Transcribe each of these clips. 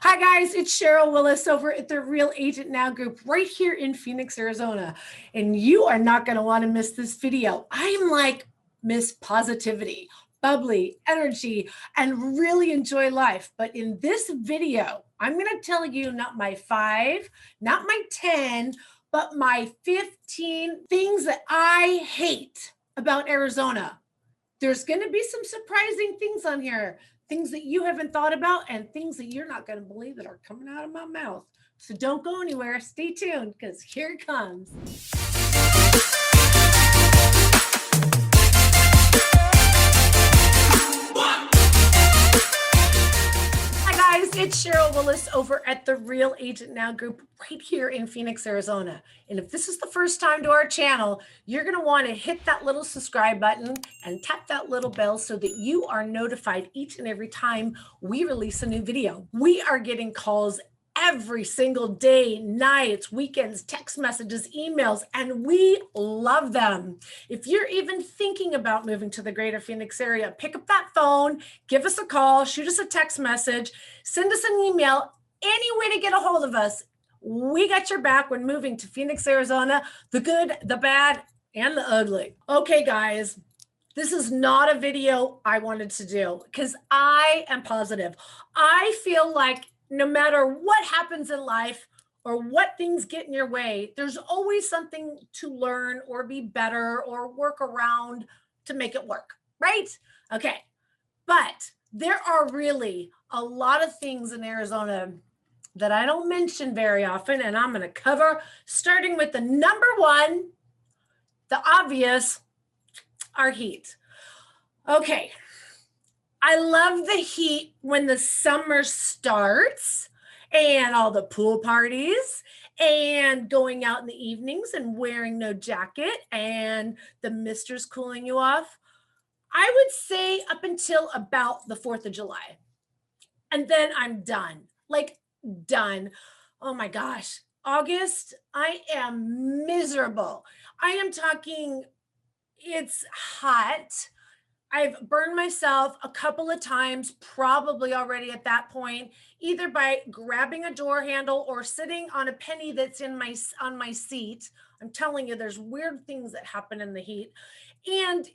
Hi guys, it's Sheryl Willis over at the Real Agent Now group right here in Phoenix, Arizona. And you are not going to want to miss this video. I'm like Miss Positivity, bubbly, energy, and really enjoy life. But in this video, I'm going to tell you not my 5, not my 10, but my 15 things that I hate about Arizona. There's going to be some surprising things on here, things that you haven't thought about and things that you're not going to believe that are coming out of my mouth. So don't go anywhere. Stay tuned because here it comes. Hi guys, it's Sheryl Willis over at the Real Agent Now group right here in Phoenix, Arizona. And if this is the first time to our channel, you're going to want to hit that little subscribe button and tap that little bell so that you are notified each and every time we release a new video. We are getting calls every single day, nights, weekends, text messages, emails, and we love them. If you're even thinking about moving to the greater Phoenix area, pick up that phone, give us a call, shoot us a text message, send us an email, any way to get a hold of us. We got your back when moving to Phoenix, Arizona, the good, the bad, and the ugly. Okay, guys. This is not a video I wanted to do because I am positive. I feel like no matter what happens in life or what things get in your way, there's always something to learn or be better or work around to make it work, right? Okay, but there are really a lot of things in Arizona that I don't mention very often, and I'm going to cover starting with the number one, the obvious, our heat. Okay. I love the heat when the summer starts and all the pool parties and going out in the evenings and wearing no jacket and the mister's cooling you off. I would say up until about the 4th of July. And then I'm done, like done. Oh my gosh. August, I am miserable. I am talking, it's hot. I've burned myself a couple of times, probably already at that point, either by grabbing a door handle or sitting on a penny that's on my seat. I'm telling you, there's weird things that happen in the heat. And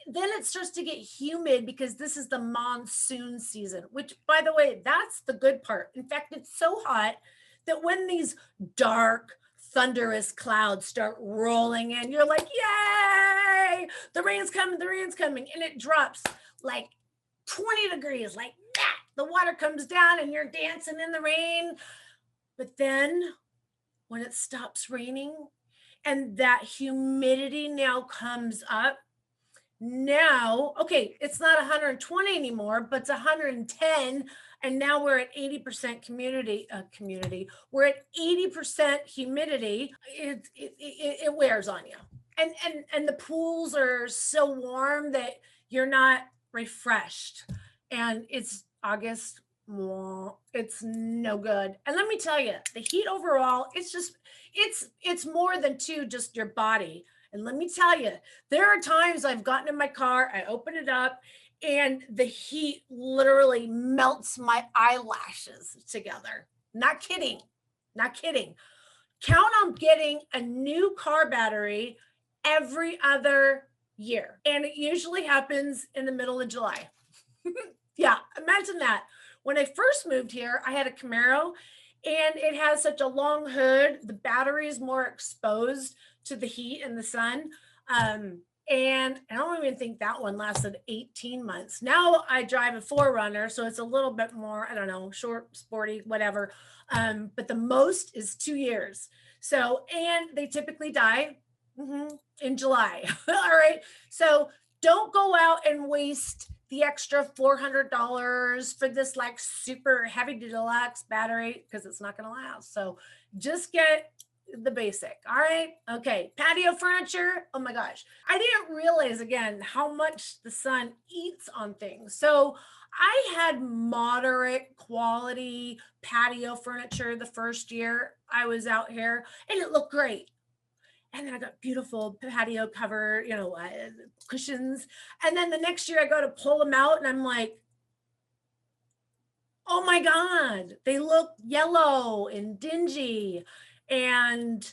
then it starts to get humid because this is the monsoon season, which, by the way, that's the good part. In fact, it's so hot that when these dark, thunderous clouds start rolling in, you're like, yay, the rain's coming, and it drops like 20 degrees, like that. The water comes down and you're dancing in the rain. But then when it stops raining and that humidity now comes up, now, okay, it's not 120 anymore, but it's 110. And now we're at 80% community. We're at 80% humidity. It wears on you. And the pools are so warm that you're not refreshed. And it's August. It's no good. And let me tell you, the heat overall, it's more than just your body. And let me tell you, there are times I've gotten in my car, I open it up, and the heat literally melts my eyelashes together. Not kidding. Not kidding. Count on getting a new car battery every other year. And it usually happens in the middle of July. Yeah, imagine that. When I first moved here, I had a Camaro and it has such a long hood. The battery is more exposed to the heat and the sun. And I don't even think that one lasted 18 months. Now I drive a 4Runner, so it's a little bit more, I don't know, short, sporty, whatever. But the most is 2 years. So, and they typically die in July. All right. So don't go out and waste the extra $400 for this like super heavy deluxe battery because it's not going to last. So just get the basic. All right. Okay. Patio furniture. Oh my gosh. I didn't realize again how much the sun eats on things. So I had moderate quality patio furniture the first year I was out here and it looked great. And then I got beautiful patio cover, cushions. And then the next year I go to pull them out and I'm like, Oh my God, they look yellow and dingy. And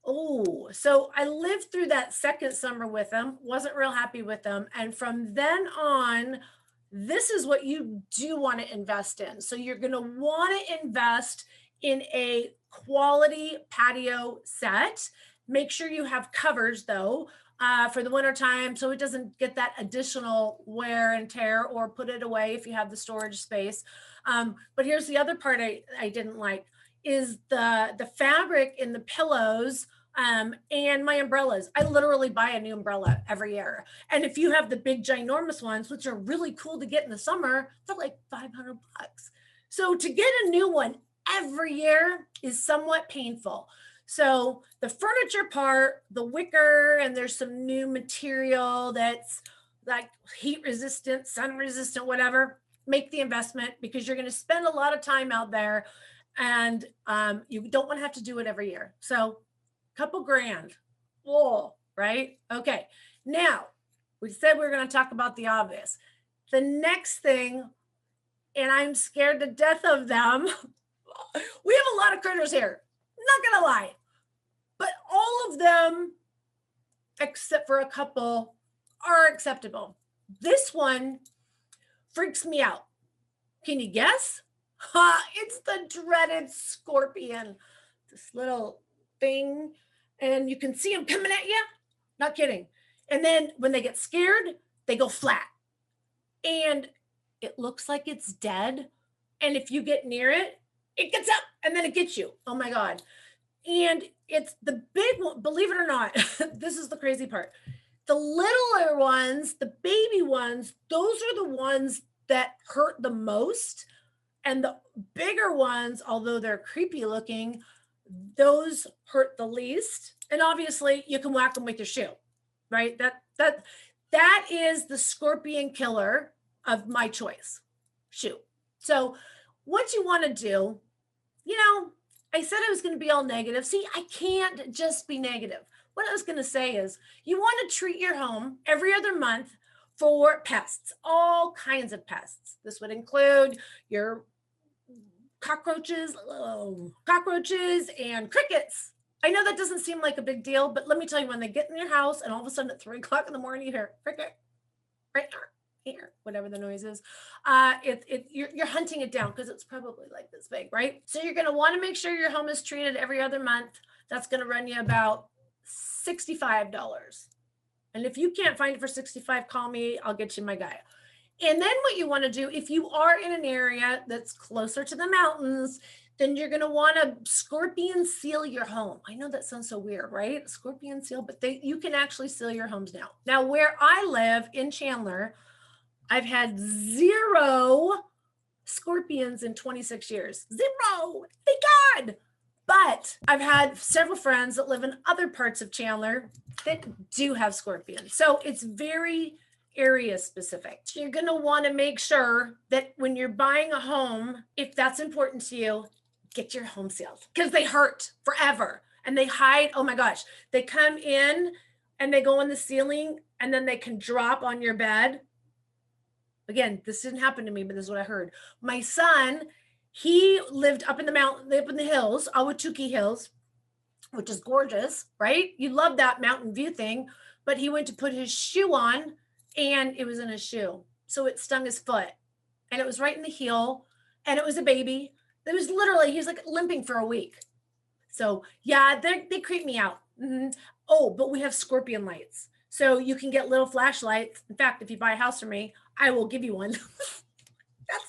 oh, so I lived through that second summer with them, wasn't real happy with them. And from then on, this is what you do want to invest in. So you're going to want to invest in a quality patio set. Make sure you have covers though, for the winter time, so it doesn't get that additional wear and tear, or put it away if you have the storage space. But here's the other part I didn't like is the fabric in the pillows, and my umbrellas. I literally buy a new umbrella every year. And if you have the big ginormous ones, which are really cool to get in the summer, they're like 500 bucks. So to get a new one every year is somewhat painful. So the furniture part, the wicker, and there's some new material that's like heat resistant, sun resistant, whatever, make the investment, because you're going to spend a lot of time out there, and you don't want to have to do it every year. So couple grand. Oh, right? Okay. Now, we said we were going to talk about the obvious. The next thing, and I'm scared to death of them. We have a lot of critters here, not going to lie. But all of them, except for a couple, are acceptable. This one freaks me out. Can you guess? It's the dreaded scorpion. This little thing, and you can see them coming at you. Not kidding. And then when they get scared, they go flat. And it looks like it's dead. And if you get near it, it gets up and then it gets you. Oh my God. And it's the big one, believe it or not, this is the crazy part. The littler ones, the baby ones, those are the ones that hurt the most. And the bigger ones, although they're creepy looking, those hurt the least. And obviously you can whack them with your shoe, right? That is the scorpion killer of my choice, shoe. So what you want to do, I said I was going to be all negative. See, I can't just be negative. What I was going to say is you want to treat your home every other month for pests, all kinds of pests. This would include your cockroaches and crickets. I know that doesn't seem like a big deal, but let me tell you, when they get in your house and all of a sudden at 3 o'clock in the morning, you hear cricket right here, whatever the noise is, you're hunting it down, because it's probably like this big, right? So you're going to want to make sure your home is treated every other month. That's going to run you about $65. And if you can't find it for $65, call me. I'll get you my guy. And then what you want to do, if you are in an area that's closer to the mountains, then you're going to want to scorpion seal your home. I know that sounds so weird, right? Scorpion seal, but you can actually seal your homes now. Now, where I live in Chandler, I've had 0 scorpions in 26 years. 0, thank God. But I've had several friends that live in other parts of Chandler that do have scorpions. So it's very area specific. So you're going to want to make sure that when you're buying a home, if that's important to you, get your home sealed, because they hurt forever and they hide. Oh my gosh. They come in and they go in the ceiling, and then they can drop on your bed. Again, this didn't happen to me, but this is what I heard. My son, he lived up in the mountain, up in the hills, Awatuki Hills, which is gorgeous, right? You love that mountain view thing. But he went to put his shoe on, and it was in his shoe. So it stung his foot, and it was right in the heel, and it was a baby. It was literally, he was like limping for a week. So yeah, they creep me out. Mm-hmm. Oh, but we have scorpion lights. So you can get little flashlights. In fact, if you buy a house from me, I will give you one.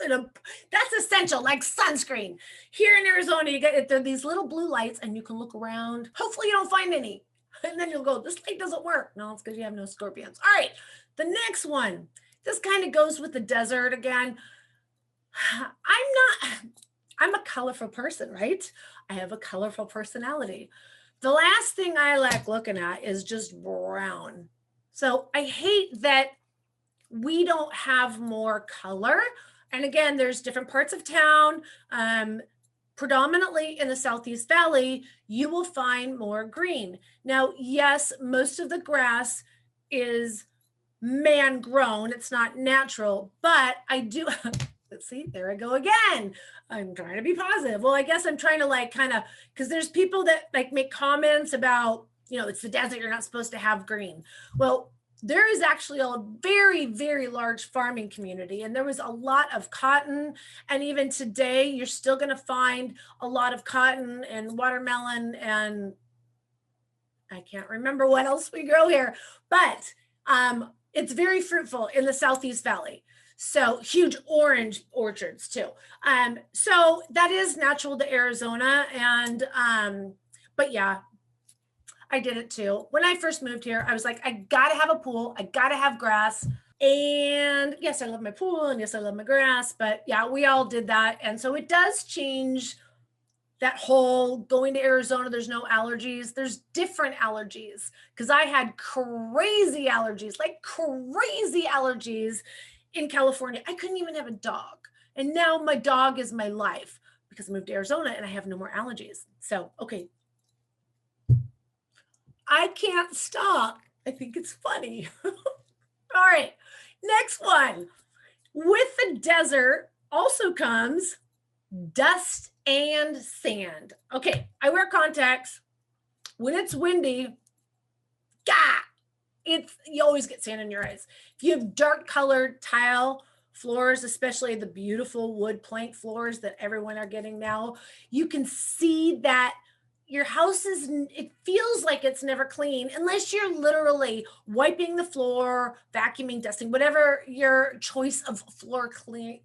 That's essential, like sunscreen. Here in Arizona, you get these little blue lights, and you can look around. Hopefully you don't find any. And then you'll go, this light doesn't work. No, it's because you have no scorpions. All right, the next one. This kind of goes with the desert again. I'm a colorful person, right? I have a colorful personality. The last thing I like looking at is just brown. So I hate that we don't have more color. And again, there's different parts of town. Predominantly in the Southeast Valley, you will find more green. Now, yes, most of the grass is man grown. It's not natural, but I do Let's see, there I go again. I'm trying to be positive. Well, I guess I'm trying to like kind of, because there's people that like make comments about, it's the desert, you're not supposed to have green. Well, there is actually a very, very large farming community, and there was a lot of cotton. And even today, you're still going to find a lot of cotton and watermelon, and I can't remember what else we grow here, but it's very fruitful in the Southeast Valley. So huge orange orchards too. So that is natural to Arizona. And, but yeah, I did it too. When I first moved here, I was like, I gotta have a pool. I gotta have grass. And yes, I love my pool, and yes, I love my grass, but yeah, we all did that. And so it does change that whole going to Arizona, there's no allergies. There's different allergies, because I had crazy allergies, like crazy allergies in California. I couldn't even have a dog. And now my dog is my life because I moved to Arizona and I have no more allergies. So, okay. I can't stop. I think it's funny. All right. Next one. With the desert also comes dust and sand. Okay. I wear contacts. When it's windy, you always get sand in your eyes. If you have dark colored tile floors, especially the beautiful wood plank floors that everyone are getting now, you can see that your house it feels like it's never clean unless you're literally wiping the floor, vacuuming, dusting, whatever your choice of floor cleaning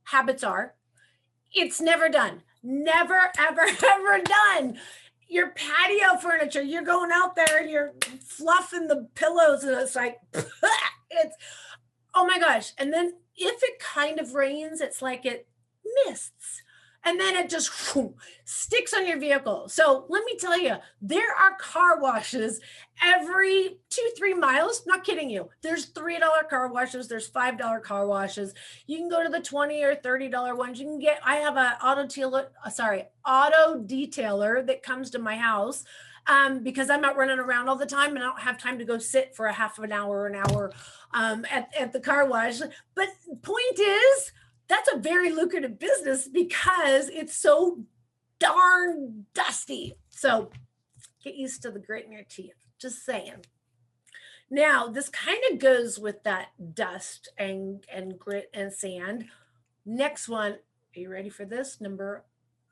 habits are. It's never done. Never, ever, ever done. Your patio furniture, you're going out there and you're fluffing the pillows, and it's like, it's, oh my gosh. And then if it kind of rains, it's like it mists. And then it just sticks on your vehicle. So let me tell you, there are car washes every 2-3 miles. Not kidding you. There's $3 car washes. There's $5 car washes. You can go to the $20 or $30 ones. You can get, I have an auto detailer that comes to my house because I'm out running around all the time and I don't have time to go sit for a half of an hour or an hour at the car wash. But point is, that's a very lucrative business because it's so darn dusty. So get used to the grit in your teeth, just saying. Now, this kind of goes with that dust and grit and sand. Next one, are you ready for this? Number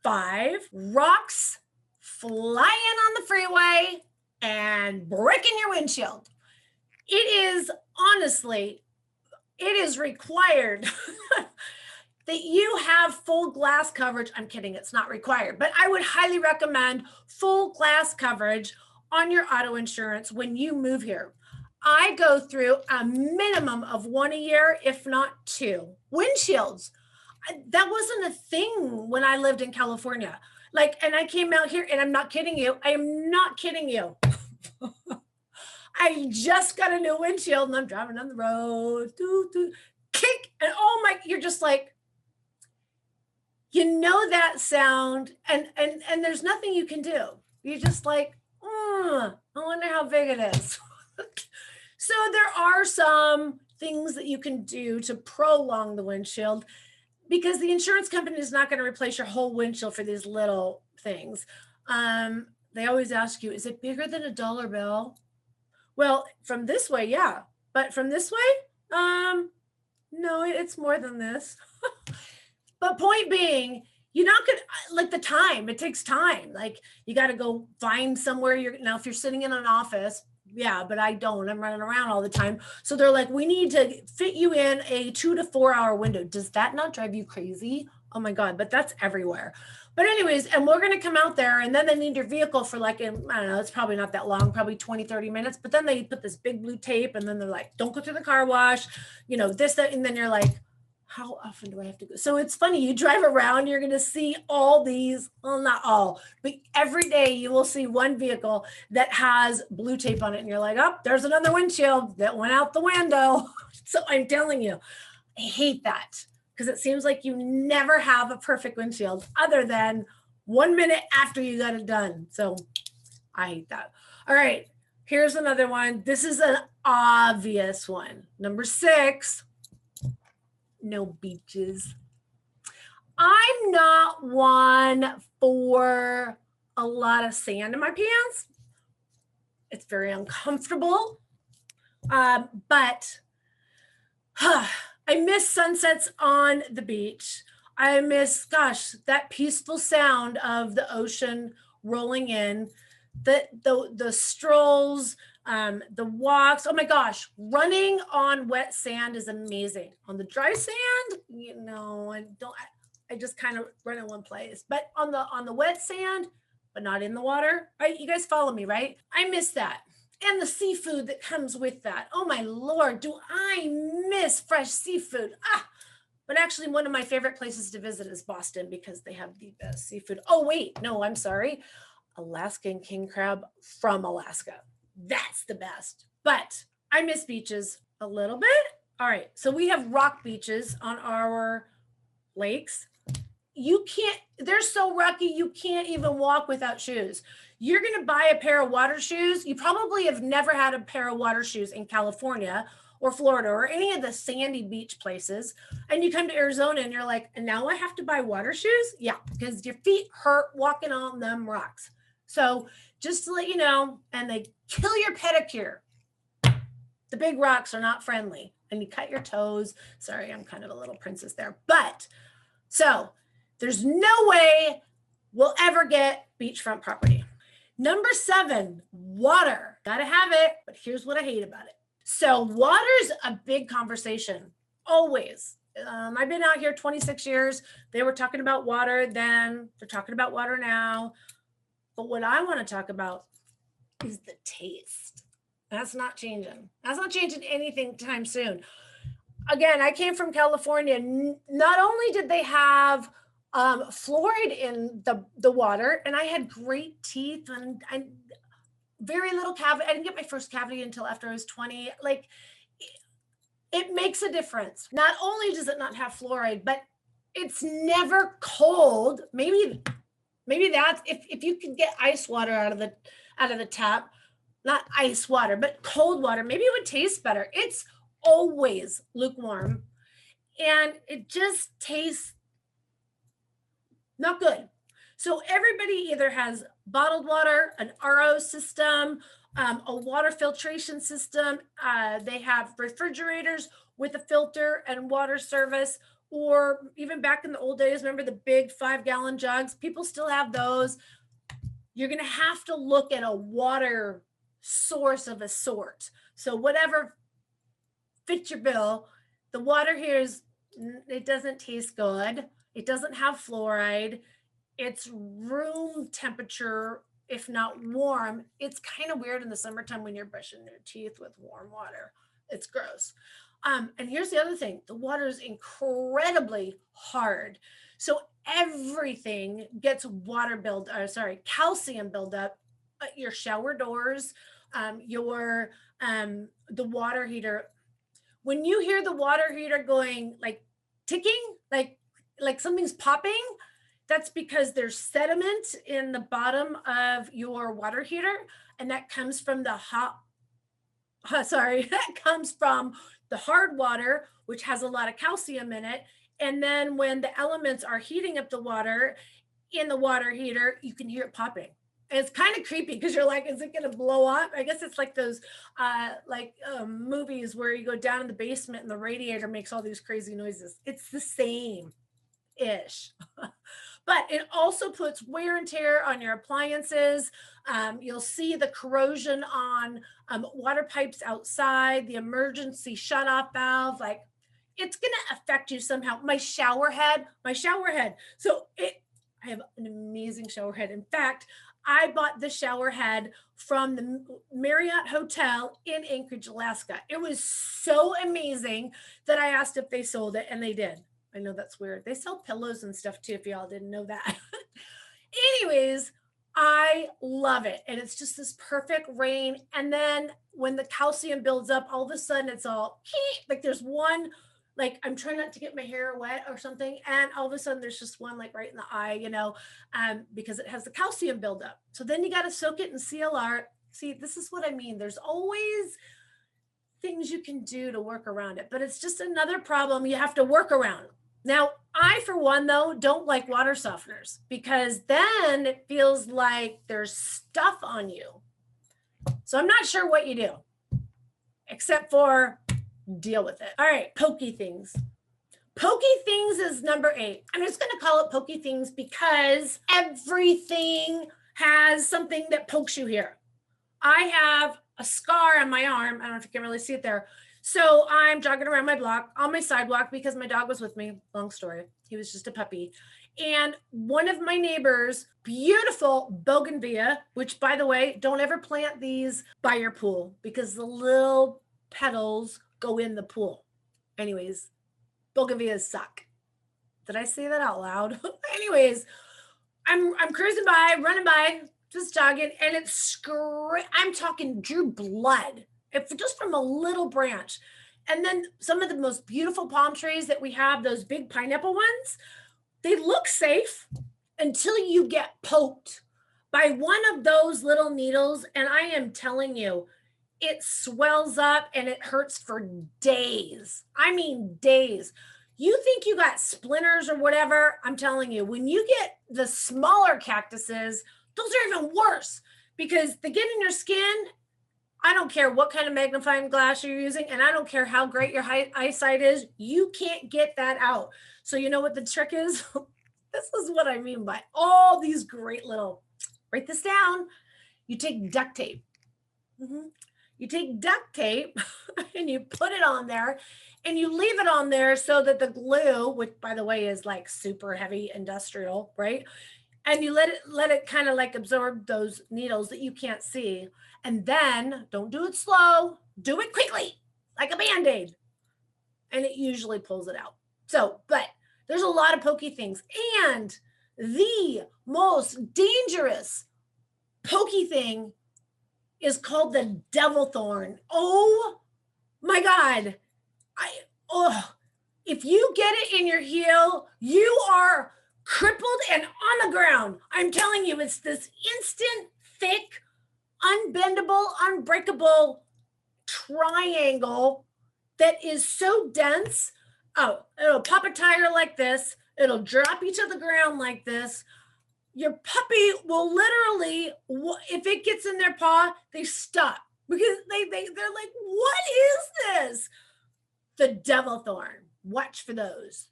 5, rocks flying on the freeway and breaking your windshield. It is honestly, it is required that you have full glass coverage. I'm kidding, it's not required, but I would highly recommend full glass coverage on your auto insurance when you move here. I go through a minimum of 1 a year, if not 2. Windshields, that wasn't a thing when I lived in California. Like, and I came out here, and I'm not kidding you. I am not kidding you. I just got a new windshield and I'm driving on the road, kick, and oh my, you're just like, that sound, and there's nothing you can do. You're just like, I wonder how big it is. So there are some things that you can do to prolong the windshield, because the insurance company is not going to replace your whole windshield for these little things. They always ask you, is it bigger than a dollar bill? Well, from this way, yeah. But from this way, no, it's more than this. But point being, you're not gonna, like, the time, it takes time. Like, you got to go find somewhere now, if you're sitting in an office, yeah, but I don't, I'm running around all the time. So they're like, we need to fit you in a 2 to 4 hour window. Does that not drive you crazy? Oh my God, but that's everywhere. But anyways, and we're going to come out there, and then they need your vehicle for like, I don't know, it's probably not that long, probably 20-30 minutes. But then they put this big blue tape, and then they're like, don't go through the car wash, this, that. And then you're like, how often do I have to go? So it's funny, you drive around, you're going to see all these, well, not all, but every day you will see one vehicle that has blue tape on it. And you're like, oh, there's another windshield that went out the window. So I'm telling you, I hate that, because it seems like you never have a perfect windshield other than 1 minute after you got it done. So I hate that. All right, here's another one. This is an obvious one. Number 6, no beaches. I'm not one for a lot of sand in my pants. It's very uncomfortable. But I miss sunsets on the beach. I miss, gosh, that peaceful sound of the ocean rolling in, the strolls, the walks. Oh my gosh, running on wet sand is amazing. On the dry sand, I just kind of run in one place. But on the wet sand, but not in the water, right? You guys follow me, right? I miss that. And the seafood that comes with that. Oh my Lord, do I miss fresh seafood? But actually one of my favorite places to visit is Boston because they have the best seafood. Oh wait, no, I'm sorry. Alaskan king crab from Alaska. That's the best. But I miss beaches a little bit. All right, so we have rock beaches on our lakes. They're so rocky, you can't even walk without shoes. You're going to buy a pair of water shoes. You probably have never had a pair of water shoes in California or Florida or any of the sandy beach places. And you come to Arizona and you're like, and now I have to buy water shoes? Yeah, because your feet hurt walking on them rocks. So just to let you know, and they kill your pedicure. The big rocks are not friendly and you cut your toes. Sorry, I'm kind of a little princess there. But so there's no way we'll ever get beachfront property. Number 7, water. Gotta have it, but here's what I hate about it. So water's a big conversation, always. I've been out here 26 years. They were talking about water then. They're talking about water now. But what I want to talk about is the taste. That's not changing. That's not changing anything time soon. Again, I came from California. Not only did they have fluoride in the water, and I had great teeth and very little cavity. I didn't get my first cavity until after I was 20. Like, it makes a difference. Not only does it not have fluoride, but it's never cold. Maybe that's if you could get ice water out of the tap, not ice water, but cold water, maybe it would taste better. It's always lukewarm, and it just tastes not good. So everybody either has bottled water, an RO system, a water filtration system. They have refrigerators with a filter and water service, or even back in the old days, remember the big 5-gallon jugs? People still have those. You're going to have to look at a water source of a sort. So whatever fits your bill. The water here it doesn't taste good. It doesn't have fluoride. It's room temperature, if not warm. It's kind of weird in the summertime when you're brushing your teeth with warm water. It's gross. And here's the other thing. The water is incredibly hard. So everything gets calcium buildup. Your shower doors, the water heater. When you hear the water heater going like ticking, like something's popping, that's because there's sediment in the bottom of your water heater, and that comes from that comes from the hard water, which has a lot of calcium in it. And then when the elements are heating up the water in the water heater, you can hear it popping. And it's kind of creepy because you're like, is it going to blow up? I guess it's like those movies where you go down in the basement and the radiator makes all these crazy noises. It's the same-ish. But it also puts wear and tear on your appliances. You'll see the corrosion on water pipes outside, the emergency shutoff valve. Like, it's going to affect you somehow. My shower head. So I have an amazing shower head. In fact, I bought the shower head from the Marriott Hotel in Anchorage, Alaska. It was so amazing that I asked if they sold it, and they did. I know that's weird. They sell pillows and stuff too, if y'all didn't know that. Anyways, I love it. And it's just this perfect rain. And then when the calcium builds up, all of a sudden it's all like there's one, like I'm trying not to get my hair wet or something. And all of a sudden there's just one like right in the eye, because it has the calcium buildup. So then you got to soak it in CLR. See, this is what I mean. There's always things you can do to work around it, but it's just another problem you have to work around. Now, I, for one, though, don't like water softeners because then it feels like there's stuff on you. So I'm not sure what you do, except for deal with it. All right, pokey things. Pokey things is number 8. I'm just going to call it pokey things because everything has something that pokes you here. I have a scar on my arm. I don't know if you can really see it there. So I'm jogging around my block on my sidewalk because my dog was with me. Long story. He was just a puppy. And one of my neighbors, beautiful bougainvillea, which, by the way, don't ever plant these by your pool because the little petals go in the pool. Anyways, bougainvilleas suck. Did I say that out loud? Anyways, I'm cruising by, running by, just jogging, and I'm talking drew blood, just from a little branch. And then some of the most beautiful palm trees that we have, those big pineapple ones, they look safe until you get poked by one of those little needles. And I am telling you, it swells up and it hurts for days. I mean, days. You think you got splinters or whatever. I'm telling you, when you get the smaller cactuses, those are even worse because they get in your skin. I don't care what kind of magnifying glass you're using, and I don't care how great your eyesight is. You can't get that out. So you know what the trick is? This is what I mean by all these great little, write this down. You take duct tape. You take duct tape and you put it on there and you leave it on there so that the glue, which by the way is like super heavy industrial, right? And you let it kind of like absorb those needles that you can't see. And then don't do it slow, do it quickly, like a Band-Aid. And it usually pulls it out. So, but there's a lot of pokey things. And the most dangerous pokey thing is called the devil thorn. Oh my God. If you get it in your heel, you are crippled and on the ground. I'm telling you, it's this instant, thick, unbendable, unbreakable triangle that is so dense. Oh, it'll pop a tire like this. It'll drop you to the ground like this. Your puppy will literally, if it gets in their paw, they stop because they're like, what is this? The devil thorn. Watch for those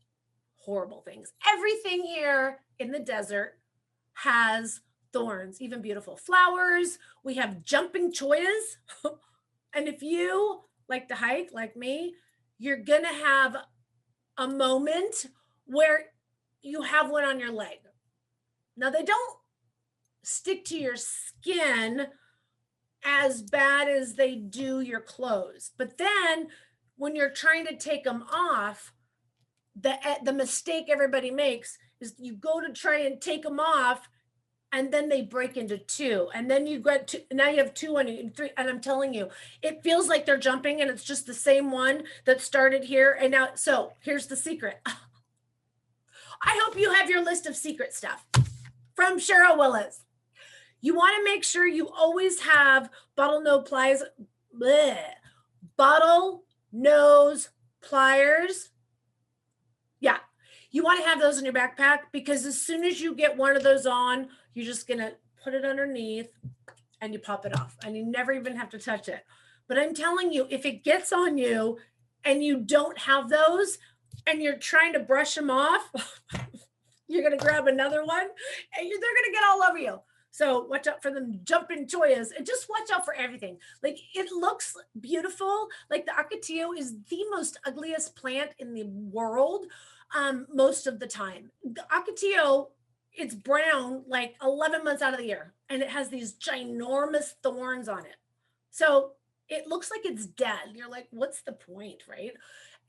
horrible things. Everything here in the desert has thorns, even beautiful flowers. We have jumping choyas. And if you like to hike like me, you're going to have a moment where you have one on your leg. Now, they don't stick to your skin as bad as they do your clothes. But then when you're trying to take them off, the mistake everybody makes is you go to try and take them off and then they break into 2. And then you get 2, now you have 2 and 3. And I'm telling you, it feels like they're jumping and it's just the same one that started here. And now, so here's the secret. I hope you have your list of secret stuff from Sheryl Willis. You want to make sure you always have bottlenose pliers. Yeah, you want to have those in your backpack because as soon as you get one of those on, you're just going to put it underneath and you pop it off and you never even have to touch it. But I'm telling you, if it gets on you and you don't have those and you're trying to brush them off, you're going to grab another one and they're going to get all over you. So watch out for them jumping choyas and just watch out for everything. Like it looks beautiful. Like the Patio is the most ugliest plant in the world most of the time. The Patio, it's brown like 11 months out of the year and it has these ginormous thorns on it. So it looks like it's dead. You're like, what's the point, right?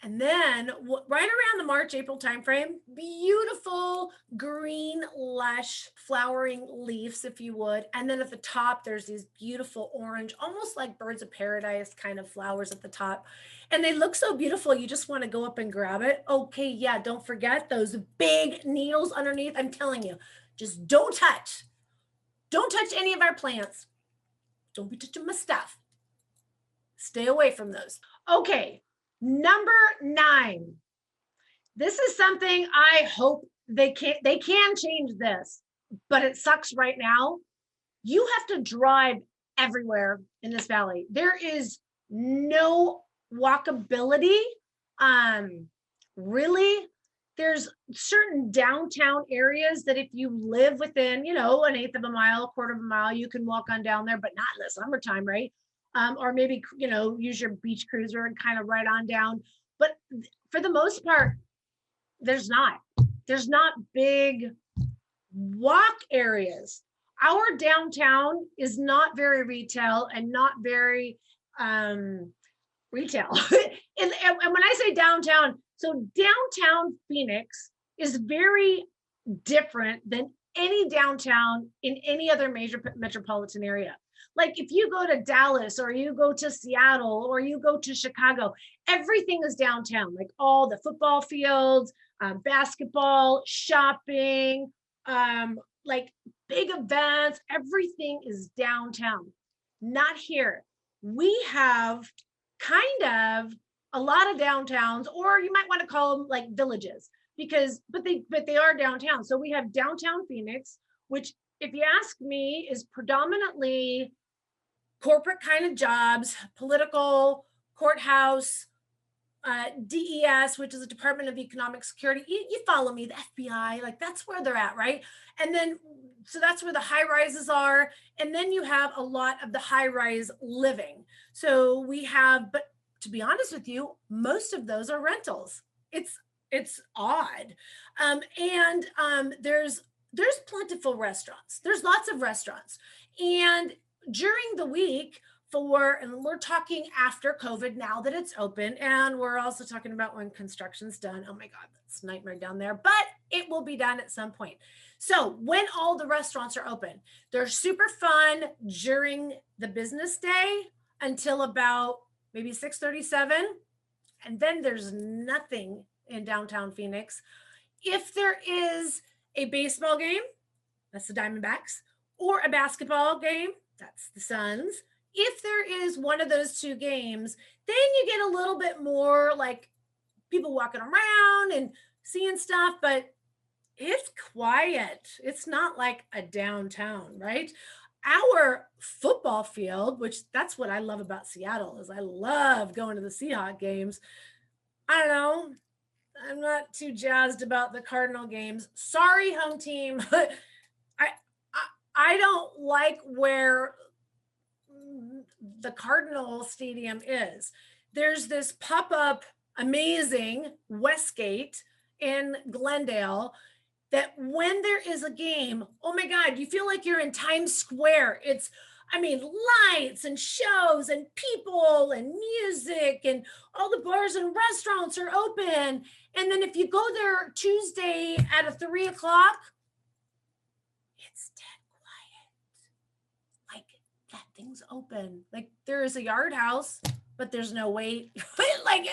And then right around the March, April timeframe, beautiful green, lush, flowering leaves, if you would. And then at the top, there's these beautiful orange, almost like birds of paradise kind of flowers at the top. And they look so beautiful. You just want to go up and grab it. Okay, yeah, don't forget those big needles underneath. I'm telling you, just don't touch. Don't touch any of our plants. Don't be touching my stuff. Stay away from those. Okay, number 9. This is something I hope they can change this, but it sucks right now. You have to drive everywhere in this valley. There is no walkability. Really, there's certain downtown areas that if you live within, an eighth of a mile, a quarter of a mile, you can walk on down there, but not in the summertime, right? Or maybe, use your beach cruiser and kind of ride on down. But for the most part, there's not big walk areas. Our downtown is not very retail and not very retail. and when I say downtown, so downtown Phoenix is very different than any downtown in any other major metropolitan area. Like if you go to Dallas or you go to Seattle or you go to Chicago, everything is downtown, like all the football fields, basketball, shopping, like big events, everything is downtown. Not here. We have kind of a lot of downtowns, or you might want to call them like villages, but they are downtown. So we have downtown Phoenix, which, if you ask me, is predominantly corporate kind of jobs, political, courthouse, DES, which is the Department of Economic Security. You follow me, the FBI, like that's where they're at, right? And then, so that's where the high rises are. And then you have a lot of the high rise living. So we have, but to be honest with you, most of those are rentals. It's odd. There's plentiful restaurants. There's lots of restaurants. And during the week, and we're talking after COVID now that it's open, and we're also talking about when construction's done. Oh my God, that's a nightmare down there, but it will be done at some point. So when all the restaurants are open, they're super fun during the business day until about maybe 6:37. And then there's nothing in downtown Phoenix. If there is a baseball game, that's the Diamondbacks, or a basketball game, that's the Suns. If there is one of those two games, then you get a little bit more like people walking around and seeing stuff, but it's quiet. It's not like a downtown, right? Our football field, which that's what I love about Seattle, is I love going to the Seahawks games. I don't know. I'm not too jazzed about the Cardinal games. Sorry, home team. I don't like where the Cardinal Stadium is. There's this pop-up amazing Westgate in Glendale that when there is a game, oh my God, you feel like you're in Times Square. Lights and shows and people and music and all the bars and restaurants are open. And then if you go there Tuesday at 3:00, it's dead quiet. Like that thing's open. Like there is a yard house, but there's no wait. Like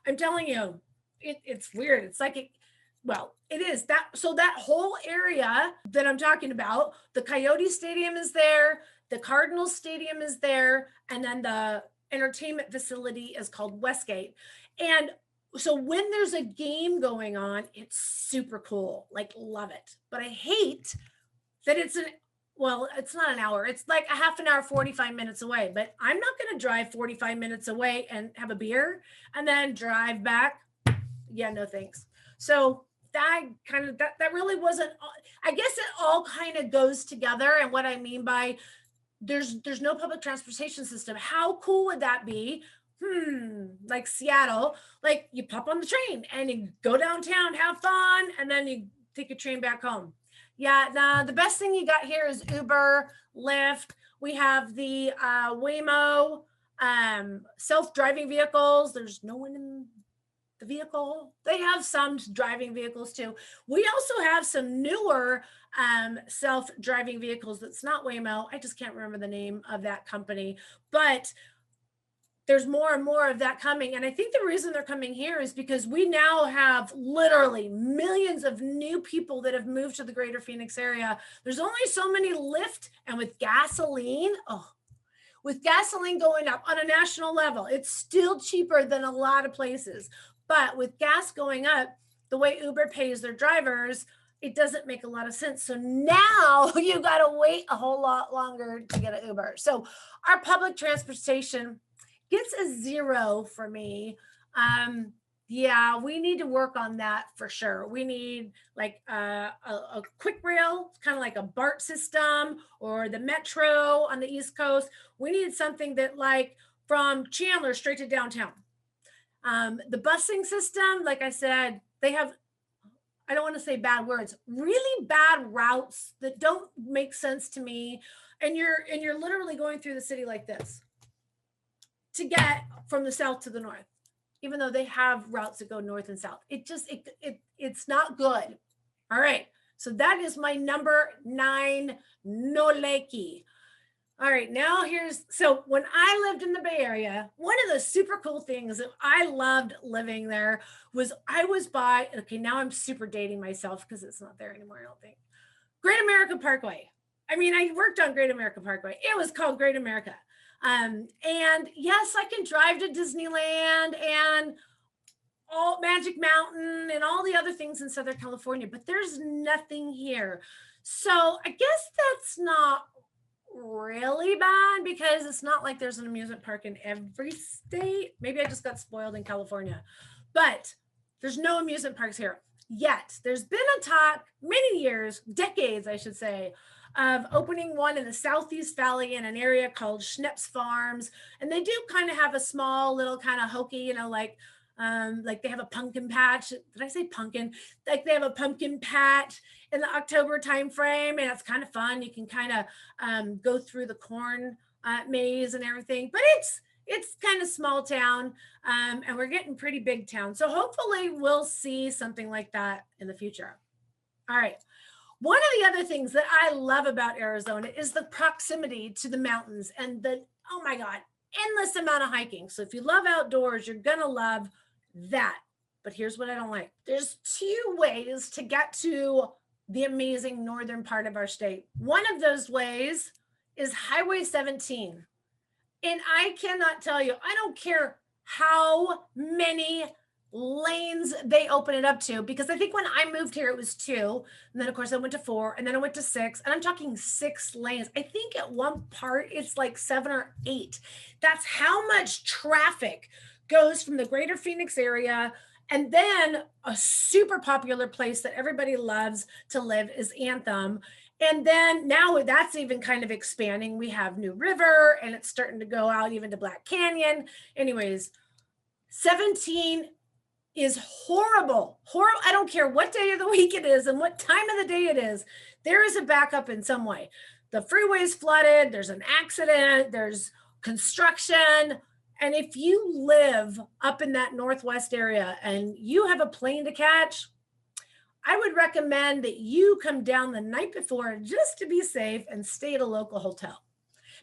I'm telling you, it's weird. It's like it is that. So that whole area that I'm talking about, the Coyote Stadium is there, the Cardinals Stadium is there, and then the entertainment facility is called Westgate. And so when there's a game going on, it's super cool. Like, love it. But I hate that it's not an hour. It's like a half an hour, 45 minutes away. But I'm not going to drive 45 minutes away and have a beer and then drive back. Yeah, no thanks. So that really wasn't, I guess it all kind of goes together. And what I mean by there's no public transportation system. How cool would that be? Like Seattle, like you pop on the train and you go downtown, have fun, and then you take a train back home. Yeah, nah, the best thing you got here is Uber, Lyft. We have the Waymo, self-driving vehicles. There's no one in the vehicle. They have some driving vehicles too. We also have some newer self-driving vehicles that's not Waymo. I just can't remember the name of that company, but there's more and more of that coming. And I think the reason they're coming here is because we now have literally millions of new people that have moved to the greater Phoenix area. There's only so many Lyft, and with gasoline, with gasoline going up on a national level, it's still cheaper than a lot of places. But with gas going up, the way Uber pays their drivers, it doesn't make a lot of sense. So now you got to wait a whole lot longer to get an Uber. So our public transportation gets a 0 for me. Yeah, we need to work on that for sure. We need like a quick rail, kind of like a BART system or the metro on the East Coast. We need something that like from Chandler straight to downtown. The busing system, like I said, they have, I don't want to say bad words, really bad routes that don't make sense to me. And you're literally going through the city like this to get from the south to the north, even though they have routes that go north and south. It's not good. All right. So that is my number 9, no leaky. All right, now so when I lived in the Bay Area, one of the super cool things that I loved living there was okay, now I'm super dating myself because it's not there anymore, I don't think. Great America Parkway. I mean, I worked on Great America Parkway. It was called Great America. And yes, I can drive to Disneyland and all Magic Mountain and all the other things in Southern California, but there's nothing here. So I guess that's not really bad because it's not like there's an amusement park in every state. Maybe I just got spoiled in California, but there's no amusement parks here yet. There's been a talk many years, decades, I should say, of opening one in the Southeast Valley in an area called Schnepp's Farms. And they do kind of have a small little kind of hokey, you know, like they have a pumpkin patch. Did I say pumpkin? Like they have a pumpkin patch in the October timeframe, and it's kind of fun. You can kind of go through the corn maze and everything, but it's kind of small town, and we're getting pretty big town. So hopefully we'll see something like that in the future. All right. One of the other things that I love about Arizona is the proximity to the mountains and the, oh my God, endless amount of hiking. So if you love outdoors, you're going to love that. But here's what I don't like. There's 2 ways to get to the amazing northern part of our state. One of those ways is Highway 17. And I cannot tell you, I don't care how many lanes they open it up to, because I think when I moved here, it was 2. And then of course I went to 4, and then I went to 6, and I'm talking 6 lanes. I think at one part it's like 7 or 8. That's how much traffic goes from the greater Phoenix area. And then a super popular place that everybody loves to live is Anthem. And then now that's even kind of expanding. We have New River, and it's starting to go out even to Black Canyon. Anyways, 17 is horrible. I don't care what day of the week it is and what time of the day it is. There is a backup in some way. The freeway's flooded. There's an accident. There's construction. And if you live up in that Northwest area and you have a plane to catch, I would recommend that you come down the night before just to be safe and stay at a local hotel.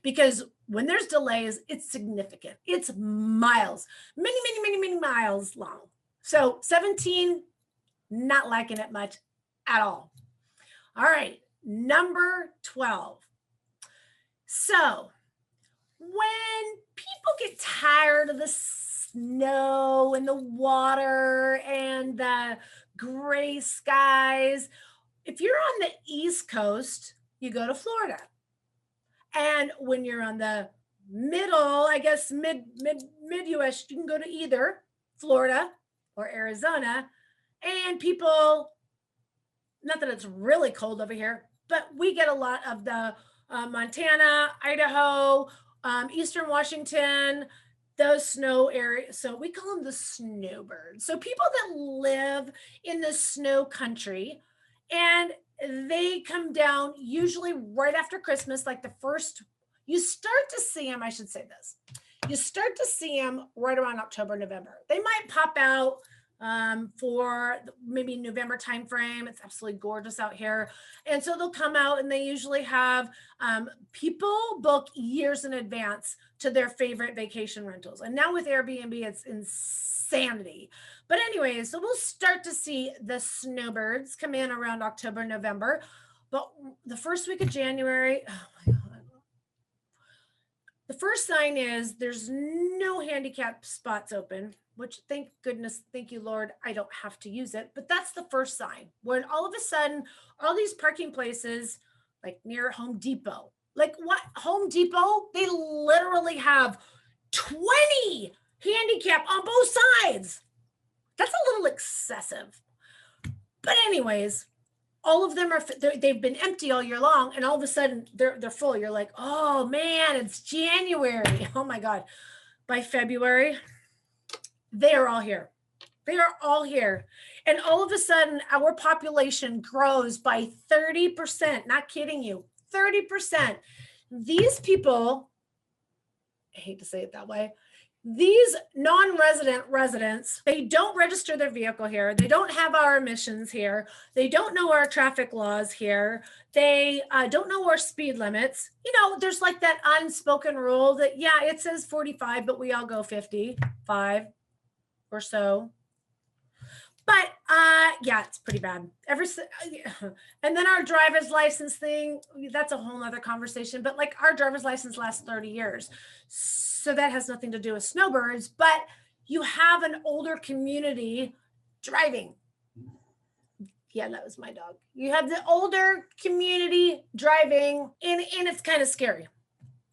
Because when there's delays, it's significant. It's miles, many miles long. So 17, not liking it much at all. All right, number 12. So when people get tired of the snow and the water and the gray skies, if you're on the East Coast, you go to Florida. And when you're on the middle, I guess mid-US, you can go to either Florida or Arizona. And people, not that it's really cold over here, but we get a lot of the Montana, Idaho, Eastern Washington, those snow areas. So we call them the Snowbirds. So people that live in the snow country, and they come down usually right after Christmas, like the first, you start to see them, I should say this. You start to see them right around October, November. They might pop out for maybe November timeframe. It's absolutely gorgeous out here. And so they'll come out, and they usually have people book years in advance to their favorite vacation rentals. And now with Airbnb, it's insanity. But anyway, so we'll start to see the Snowbirds come in around October, November. But the first week of January, oh my God, The first sign is there's no handicap spots open, which thank goodness, thank you, Lord, I don't have to use it. But that's the first sign, when all of a sudden, all these parking places, like near Home Depot, like what? Home Depot, they literally have 20 handicap on both sides. That's a little excessive. But anyways, all of them are, they've been empty all year long, and all of a sudden they're full. You're like, oh man, it's January. Oh my God. By February, they are all here. They are all here. And all of a sudden, our population grows by 30%. Not kidding you, 30%. These people, I hate to say it that way, these non-resident residents, they don't register their vehicle here. They don't have our emissions here. They don't know our traffic laws here. They don't know our speed limits. You know, there's like that unspoken rule that, yeah, it says 45, but we all go 55 or so. But yeah, it's pretty bad. And then our driver's license thing, that's a whole nother conversation. But like our driver's license lasts 30 years. So that has nothing to do with Snowbirds, but you have an older community driving. Yeah, that was my dog. You have the older community driving, and it's kind of scary.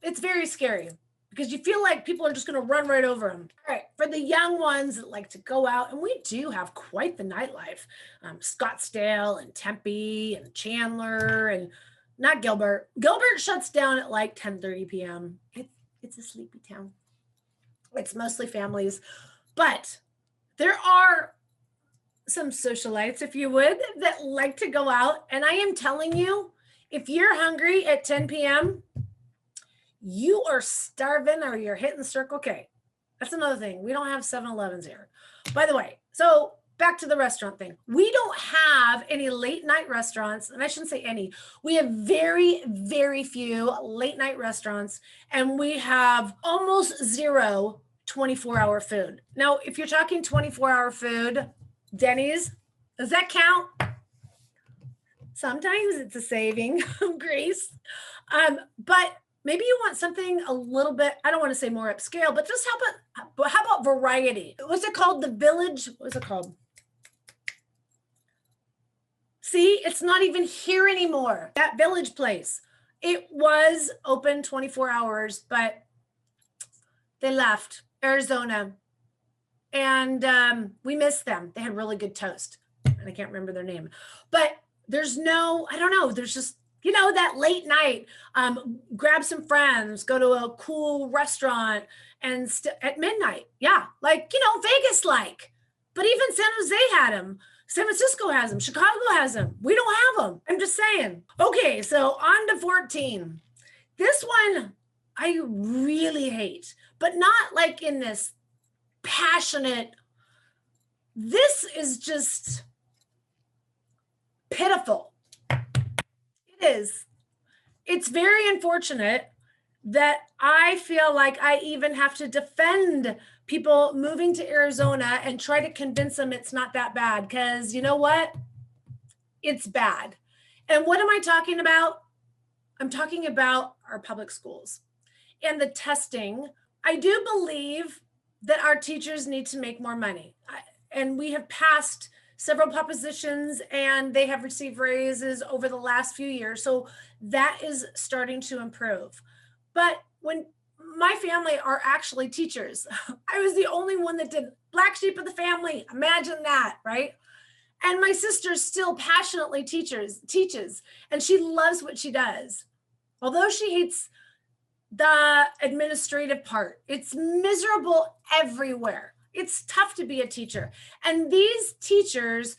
It's very scary, because you feel like people are just going to run right over them. All right, for the young ones that like to go out, and we do have quite the nightlife. Scottsdale and Tempe and Chandler, and not Gilbert. Gilbert shuts down at like 10:30 p.m. It's a sleepy town. It's mostly families, but there are some socialites, if you would, that like to go out. And I am telling you, if you're hungry at 10 p.m., you are starving or you're hitting Circle K. That's another thing. We don't have 7-Elevens here. By the way, so back to the restaurant thing. We don't have any late night restaurants, and I shouldn't say any. We have very, very few late night restaurants, and we have almost zero 24-hour food. Now, if you're talking 24-hour food, Denny's, does that count? Sometimes it's a saving grace. But maybe you want something a little bit, I don't want to say more upscale, but just how about variety? What's it called? The Village? What's it called? See, it's not even here anymore. That Village place. It was open 24 hours, but they left Arizona. And we missed them. They had really good toast. And I can't remember their name. But there's no, I don't know, there's just, you know, that late night, grab some friends, go to a cool restaurant and at midnight. Yeah, like, you know, Vegas like. But even San Jose had them. San Francisco has them. Chicago has them. We don't have them. I'm just saying. Okay, so on to 14. This one I really hate, but not like in this passionate. This is just pitiful. It is. It's very unfortunate that I feel like I even have to defend people moving to Arizona and try to convince them it's not that bad, because you know what? It's bad. And what am I talking about? I'm talking about our public schools and the testing. I do believe that our teachers need to make more money. And we have passed several propositions and they have received raises over the last few years. So that is starting to improve. But when my family are actually teachers, I was the only one that did, black sheep of the family. Imagine that, right? And my sister still passionately teaches, and she loves what she does. Although she hates the administrative part, it's miserable everywhere. It's tough to be a teacher. And these teachers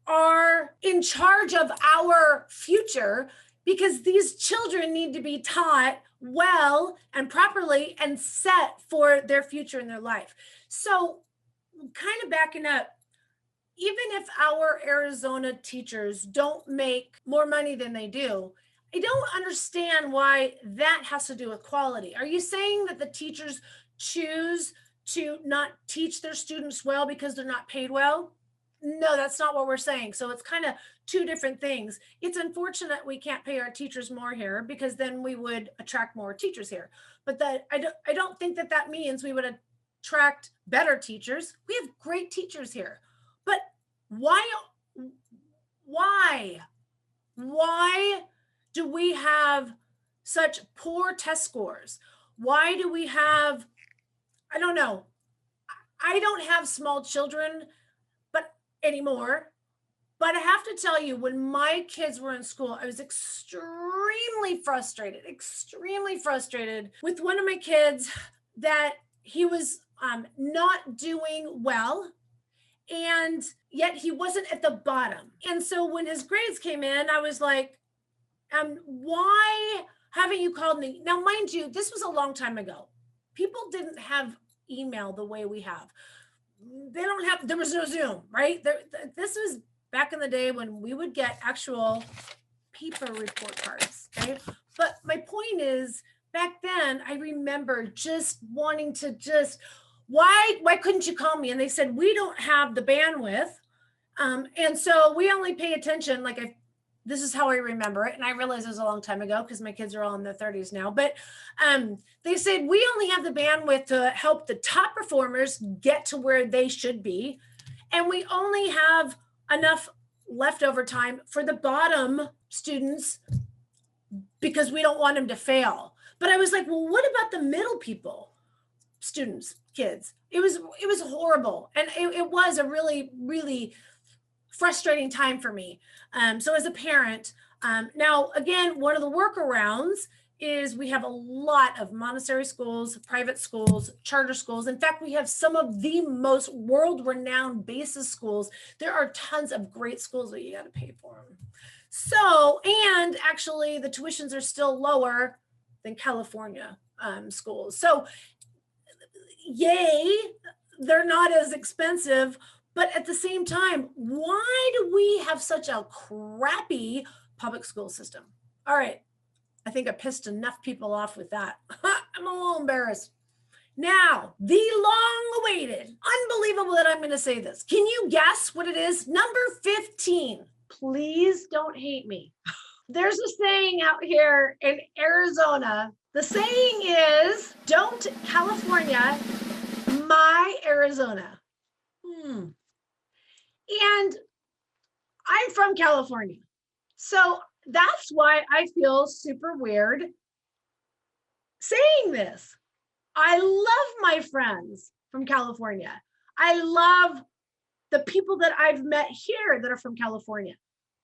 are in charge of our future, because these children need to be taught well and properly and set for their future in their life. So kind of backing up, even if our Arizona teachers don't make more money than they do, I don't understand why that has to do with quality. Are you saying that the teachers choose to not teach their students well because they're not paid well? No, that's not what we're saying. So it's kind of two different things. It's unfortunate we can't pay our teachers more here because then we would attract more teachers here. But that I don't think that that means we would attract better teachers. We have great teachers here. But why why why do we have such poor test scores? Why do we have, I don't know. I don't have small children but anymore. But I have to tell you, when my kids were in school, I was extremely frustrated with one of my kids that he was not doing well. And yet he wasn't at the bottom. And so when his grades came in, I was like, why haven't you called me? Now, mind you, this was a long time ago. People didn't have email the way we have. There was no Zoom, right? This was back in the day when we would get actual paper report cards, okay? But my point is, back then, I remember just wanting to why couldn't you call me? And they said, we don't have the bandwidth. And so we only pay attention, this is how I remember it. And I realize it was a long time ago because my kids are all in their 30s now. But they said, we only have the bandwidth to help the top performers get to where they should be. And we only have enough leftover time for the bottom students because we don't want them to fail. But I was like, well, what about the middle people, students, kids? It was horrible. And it was a really, really frustrating time for me. So as a parent, now, again, one of the workarounds is we have a lot of Montessori schools, private schools, charter schools. In fact, we have some of the most world-renowned basis schools. There are tons of great schools, but you got to pay for them. So, and actually the tuitions are still lower than California schools. So yay, they're not as expensive, but at the same time, why do we have such a crappy public school system? All right, I think I pissed enough people off with that. I'm a little embarrassed. Now, the long-awaited, unbelievable that I'm going to say this. Can you guess what it is? Number 15. Please don't hate me. There's a saying out here in Arizona. The saying is, don't California my Arizona. And I'm from California. So that's why I feel super weird saying this. I love my friends from California. I love the people that I've met here that are from California.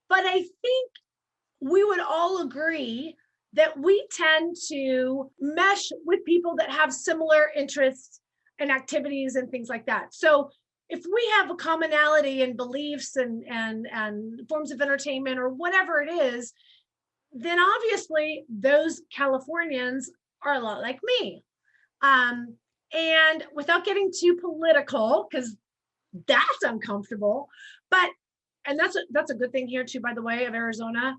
But I think we would all agree that we tend to mesh with people that have similar interests and activities and things like that. So if we have a commonality in beliefs and forms of entertainment or whatever it is, then obviously those Californians are a lot like me. And without getting too political, because that's uncomfortable, and that's a good thing here too, by the way, of Arizona.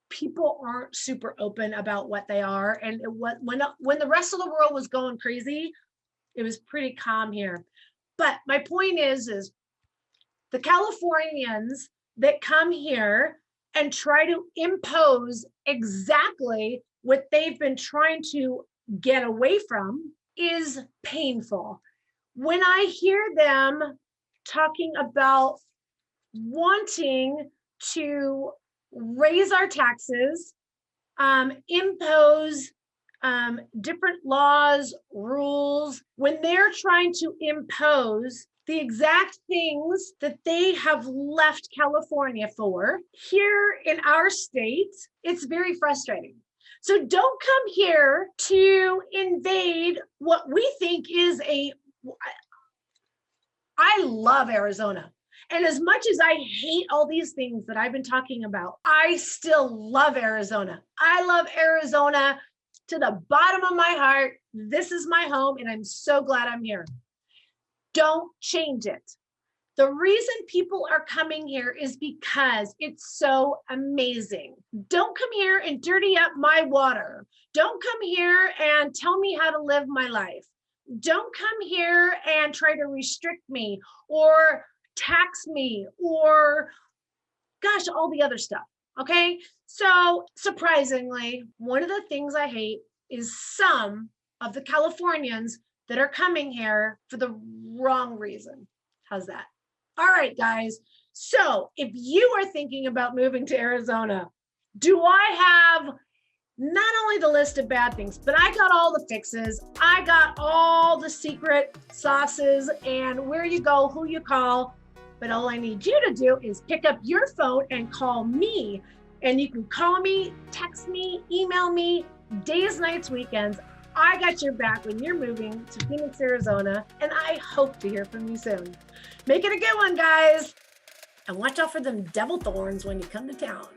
People aren't super open about what they are. And when the rest of the world was going crazy, it was pretty calm here. But my point is the Californians that come here and try to impose exactly what they've been trying to get away from is painful. When I hear them talking about wanting to raise our taxes, impose different laws, rules, when they're trying to impose the exact things that they have left California for, here in our state, it's very frustrating. So don't come here to invade what we think is I love Arizona. And as much as I hate all these things that I've been talking about, I still love Arizona. I love Arizona to the bottom of my heart. This is my home, and I'm so glad I'm here. Don't change it. The reason people are coming here is because it's so amazing. Don't come here and dirty up my water. Don't come here and tell me how to live my life. Don't come here and try to restrict me or tax me, or gosh, all the other stuff. Okay. So surprisingly, one of the things I hate is some of the Californians that are coming here for the wrong reason. How's that? All right, guys. So if you are thinking about moving to Arizona, do I have not only the list of bad things, but I got all the fixes. I got all the secret sauces and where you go, who you call. But all I need you to do is pick up your phone and call me. And you can call me, text me, email me, days, nights, weekends. I got your back when you're moving to Phoenix, Arizona, and I hope to hear from you soon. Make it a good one, guys. And watch out for them devil thorns when you come to town.